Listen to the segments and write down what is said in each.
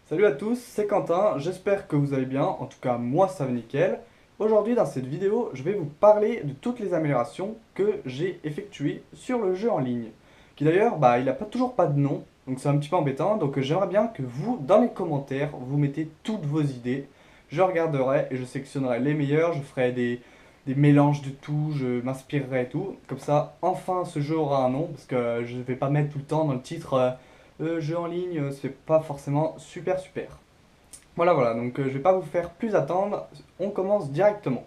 Salut à tous, c'est Quentin, j'espère que vous allez bien, en tout cas moi ça va nickel. Aujourd'hui dans cette vidéo, je vais vous parler de toutes les améliorations que j'ai effectuées sur le jeu en ligne. Qui d'ailleurs, il n'a pas toujours pas de nom, donc c'est un petit peu embêtant, donc j'aimerais bien que vous, dans les commentaires, vous mettez toutes vos idées. Je regarderai et je sélectionnerai les meilleurs, je ferai des mélanges de tout, je m'inspirerai et tout. Comme ça, enfin ce jeu aura un nom, parce que je ne vais pas mettre tout le temps dans le titre jeu en ligne, c'est pas forcément super super. Voilà, donc je vais pas vous faire plus attendre, on commence directement.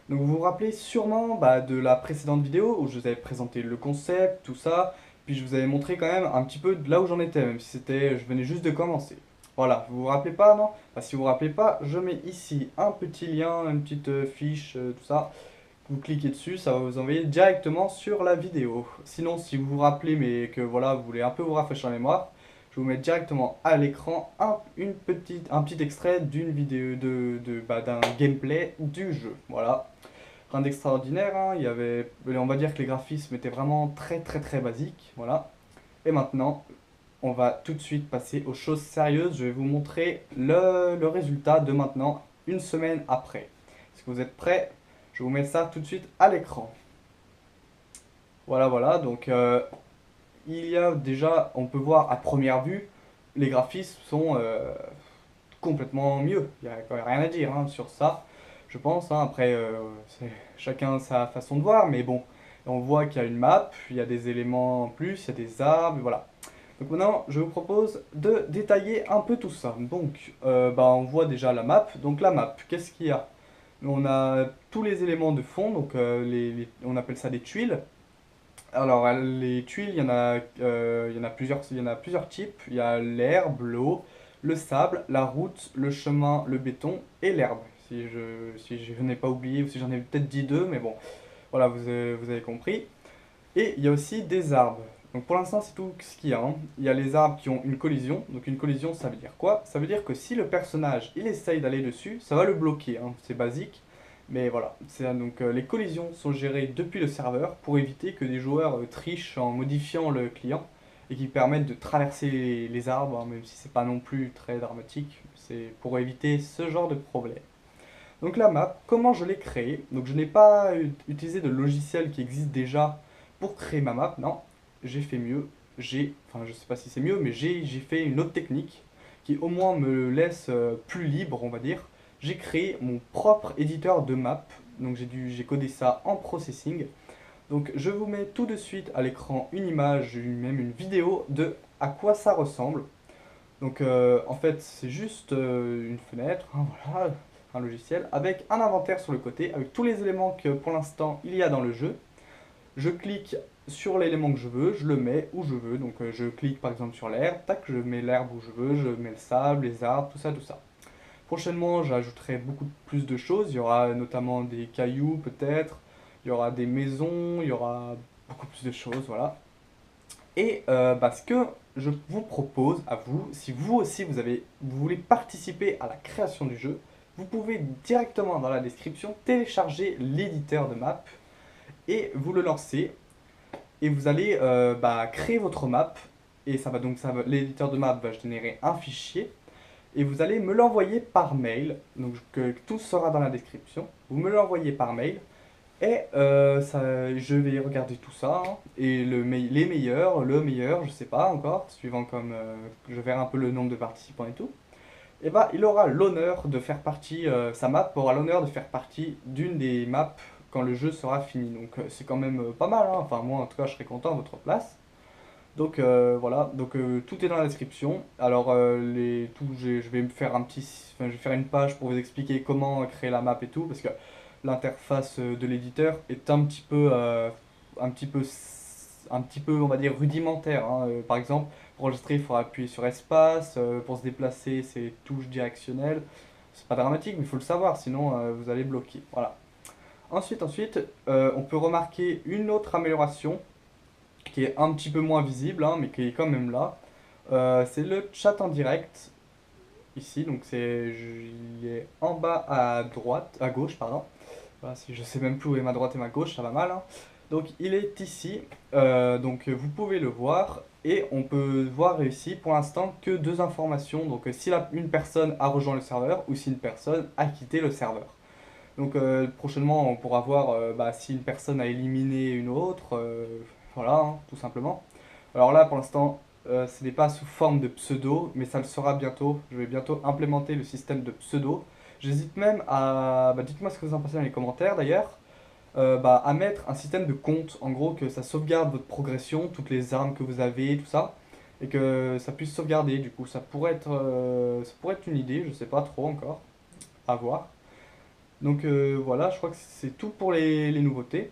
Donc vous vous rappelez sûrement de la précédente vidéo où je vous avais présenté le concept, tout ça, puis je vous avais montré quand même un petit peu de là où j'en étais, même si je venais juste de commencer. Voilà, vous vous rappelez pas, non? Si vous vous rappelez pas, je mets ici un petit lien, une petite fiche, tout ça. Vous cliquez dessus, ça va vous envoyer directement sur la vidéo. Sinon, si vous vous rappelez, mais que voilà, vous voulez un peu vous rafraîchir la mémoire, je vais vous mettre directement à l'écran un petit extrait d'une vidéo d'un gameplay du jeu. Voilà. Rien d'extraordinaire, hein. On va dire que les graphismes étaient vraiment très basiques. Voilà. Et maintenant, on va tout de suite passer aux choses sérieuses. Je vais vous montrer le résultat de maintenant, une semaine après. Est-ce que vous êtes prêts? Je vous mets ça tout de suite à l'écran. Voilà, donc il y a déjà, on peut voir à première vue, les graphismes sont complètement mieux. Il n'y a quand même rien à dire hein, sur ça, je pense, hein. Après, c'est chacun sa façon de voir, mais bon, on voit qu'il y a une map, il y a des éléments en plus, il y a des arbres, voilà. Donc maintenant, je vous propose de détailler un peu tout ça. Donc, on voit déjà la map. Donc la map, qu'est-ce qu'il y a? On a tous les éléments de fond, donc on appelle ça des tuiles. Alors les tuiles, il y en a plusieurs types. Il y a l'herbe, l'eau, le sable, la route, le chemin, le béton et l'herbe. Si je n'ai pas oublié ou si j'en ai peut-être dit deux, mais bon, voilà, vous avez compris. Et il y a aussi des arbres. Donc pour l'instant, c'est tout ce qu'il y a, hein. Il y a les arbres qui ont une collision. Donc une collision, ça veut dire quoi? Ça veut dire que si le personnage il essaye d'aller dessus, ça va le bloquer, hein. C'est basique. Mais voilà. Les collisions sont gérées depuis le serveur pour éviter que des joueurs trichent en modifiant le client et qui permettent de traverser les arbres, hein, même si c'est pas non plus très dramatique. C'est pour éviter ce genre de problème. Donc la map, comment je l'ai créée? Donc je n'ai pas utilisé de logiciel qui existe déjà pour créer ma map, non. J'ai fait mieux. Enfin je sais pas si c'est mieux, mais j'ai fait une autre technique qui au moins me laisse plus libre, on va dire. J'ai créé mon propre éditeur de map. Donc j'ai codé ça en processing. Donc je vous mets tout de suite à l'écran une image, même une vidéo de à quoi ça ressemble. Donc en fait, c'est juste une fenêtre, hein, voilà, un logiciel, avec un inventaire sur le côté, avec tous les éléments que pour l'instant il y a dans le jeu. Je clique sur l'élément que je veux, je le mets où je veux. Donc je clique par exemple sur l'herbe, tac, je mets l'herbe où je veux, je mets le sable, les arbres, tout ça, tout ça. Prochainement, j'ajouterai beaucoup plus de choses. Il y aura notamment des cailloux peut-être, il y aura des maisons, il y aura beaucoup plus de choses, voilà. Et ce que je vous propose à vous, si vous aussi vous voulez participer à la création du jeu, vous pouvez directement dans la description télécharger l'éditeur de map et vous le lancer et vous allez créer votre map et l'éditeur de map va générer un fichier et vous allez me l'envoyer par mail, donc tout sera dans la description. Vous me l'envoyez par mail et je vais regarder tout ça, hein, et les meilleurs, le meilleur, je sais pas encore, suivant comme je verrai un peu le nombre de participants et tout. Et il aura l'honneur de faire partie, sa map aura l'honneur de faire partie d'une des maps quand le jeu sera fini. Donc c'est quand même pas mal, hein. Enfin moi en tout cas je serai content à votre place. Donc voilà, donc tout est dans la description. Alors je vais me faire je vais faire une page pour vous expliquer comment créer la map et tout, parce que l'interface de l'éditeur est un petit peu, un petit peu, on va dire, rudimentaire, hein. Par exemple, pour enregistrer, il faudra appuyer sur espace. Pour se déplacer, c'est touche directionnelle. C'est pas dramatique, mais il faut le savoir, sinon vous allez bloquer. Voilà. Ensuite, on peut remarquer une autre amélioration qui est un petit peu moins visible, hein, mais qui est quand même là. C'est le chat en direct ici, donc il est en bas à droite, à gauche, pardon. Voilà, si je sais même plus où est ma droite et ma gauche, ça va mal, hein. Donc il est ici, donc vous pouvez le voir. et on peut voir ici pour l'instant que deux informations, donc si une personne a rejoint le serveur ou si une personne a quitté le serveur. Donc prochainement on pourra voir bah, si une personne a éliminé une autre, voilà, hein, tout simplement. Alors là pour l'instant ce n'est pas sous forme de pseudo, mais ça le sera bientôt. Je vais bientôt implémenter le système de pseudo. J'hésite même à... Bah, dites-moi ce que vous en pensez dans les commentaires d'ailleurs. Bah, à mettre un système de compte, en gros que ça sauvegarde votre progression, toutes les armes que vous avez, tout ça, et que ça puisse sauvegarder. Du coup, ça pourrait être une idée, je sais pas trop encore, à voir. Donc voilà, je crois que c'est tout pour les nouveautés.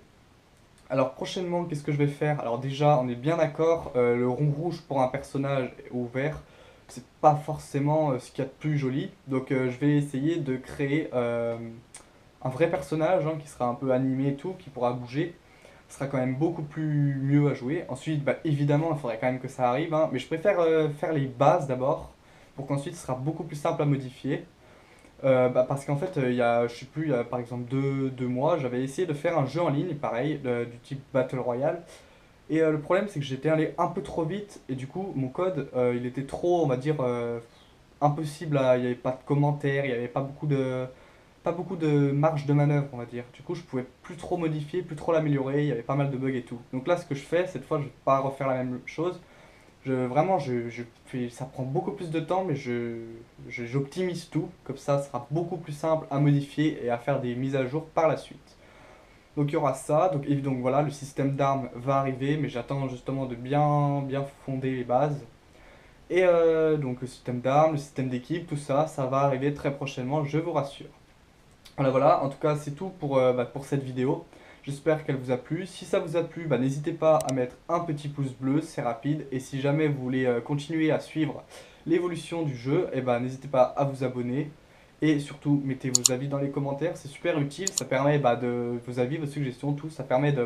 Alors prochainement, qu'est-ce que je vais faire? Alors déjà, on est bien d'accord, le rond rouge pour un personnage ou vert, c'est pas forcément ce qu'il y a de plus joli. Donc je vais essayer de créer un vrai personnage hein, qui sera un peu animé et tout, qui pourra bouger. Ce sera quand même beaucoup plus mieux à jouer. Ensuite, bah, évidemment, il faudrait quand même que ça arrive, hein, mais je préfère faire les bases d'abord, pour qu'ensuite ce sera beaucoup plus simple à modifier. Bah, parce qu'en fait, il y a, je sais plus, il y a par exemple deux mois, j'avais essayé de faire un jeu en ligne, pareil, du type Battle Royale. Et le problème, c'est que j'étais allé un peu trop vite, et du coup, mon code, il était trop, on va dire, impossible il n'y avait pas de commentaires, il n'y avait pas beaucoup de marge de manœuvre, on va dire. Du coup, je pouvais plus trop modifier, plus trop l'améliorer, il y avait pas mal de bugs et tout. Donc là, ce que je fais, cette fois, je vais pas refaire la même chose. Vraiment, je fais, ça prend beaucoup plus de temps, mais j'optimise tout. Comme ça, ce sera beaucoup plus simple à modifier et à faire des mises à jour par la suite. Donc il y aura ça. Donc voilà, le système d'armes va arriver, mais j'attends justement de bien fonder les bases. Et donc le système d'armes, le système d'équipe, tout ça, ça va arriver très prochainement, je vous rassure. Voilà, voilà, en tout cas c'est tout pour cette vidéo. J'espère qu'elle vous a plu. Si ça vous a plu, bah, n'hésitez pas à mettre un petit pouce bleu, c'est rapide. Et si jamais vous voulez continuer à suivre l'évolution du jeu, eh ben, n'hésitez pas à vous abonner. Et surtout, mettez vos avis dans les commentaires, c'est super utile. Ça permet vos avis, vos suggestions, tout. Ça permet de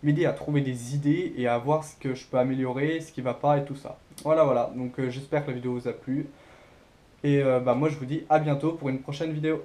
m'aider à trouver des idées et à voir ce que je peux améliorer, ce qui va pas et tout ça. Voilà, voilà. Donc j'espère que la vidéo vous a plu. Et bah, moi je vous dis à bientôt pour une prochaine vidéo.